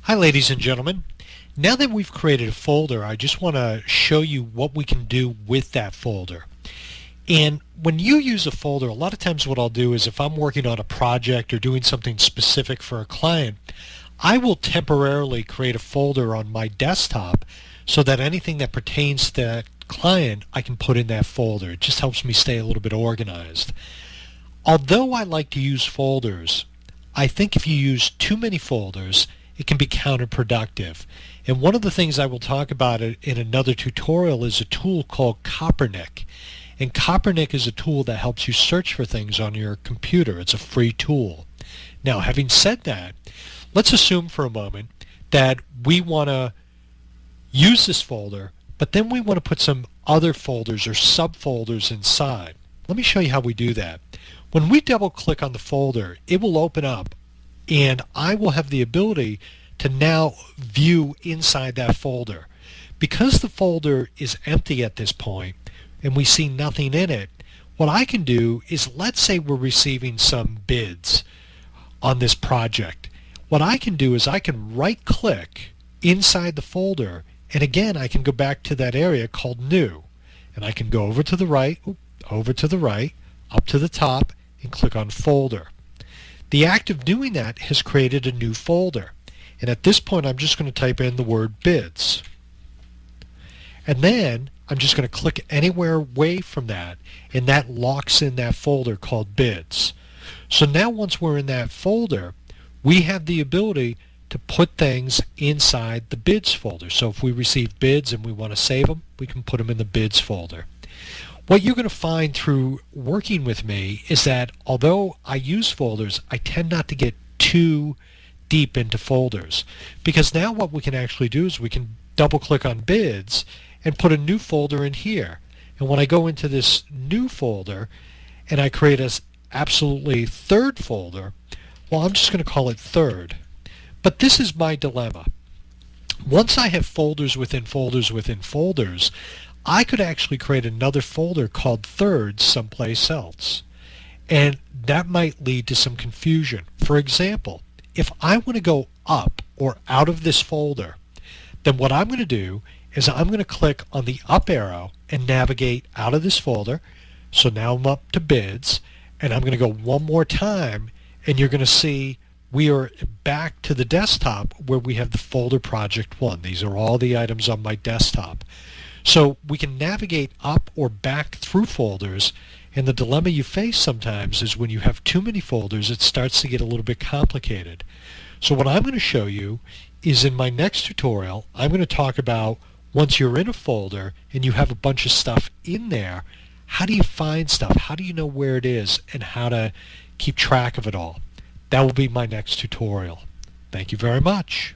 Hi ladies and gentlemen. Now that we've created a folder, I just want to show you what we can do with that folder. And when you use a folder, a lot of times what I'll do is if I'm working on a project or doing something specific for a client, I will temporarily create a folder on my desktop so that anything that pertains to that client I can put in that folder. It just helps me stay a little bit organized. Although I like to use folders, I think if you use too many folders, it can be counterproductive. And one of the things I will talk about in another tutorial is a tool called Copernic. And Copernic is a tool that helps you search for things on your computer. It's a free tool. Now, having said that, let's assume for a moment that we want to use this folder, but then we want to put some other folders or subfolders inside. Let me show you how we do that. When we double click on the folder, it will open up and I will have the ability to now view inside that folder. Because the folder is empty at this point and we see nothing in it, what I can do is, let's say we're receiving some bids on this project. What I can do is I can right click inside the folder, and again I can go back to that area called New, and I can go over to the right, up to the top, and click on Folder. The act of doing that has created a new folder, and at this point I'm just going to type in the word bids, and then I'm just going to click anywhere away from that, and that locks in that folder called bids. So now once we're in that folder, we have the ability to put things inside the bids folder. So if we receive bids and we want to save them, we can put them in the bids folder. What you're going to find through working with me is that although I use folders, I tend not to get too deep into folders, because now what we can actually do is we can double click on bids and put a new folder in here. And when I go into this new folder and I create a absolutely third folder, well, I'm just going to call it third. But this is my dilemma. Once I have folders within folders within folders, I could actually create another folder called thirds someplace else. And that might lead to some confusion. For example, if I want to go up or out of this folder, then what I'm going to do is I'm going to click on the up arrow and navigate out of this folder. So now I'm up to bids, and I'm going to go one more time, and you're going to see we are back to the desktop where we have the folder project 1. These are all the items on my desktop. So we can navigate up or back through folders, and the dilemma you face sometimes is when you have too many folders, it starts to get a little bit complicated. So what I'm going to show you is, in my next tutorial, I'm going to talk about once you're in a folder and you have a bunch of stuff in there, how do you find stuff? How do you know where it is and how to keep track of it all? That will be my next tutorial. Thank you very much.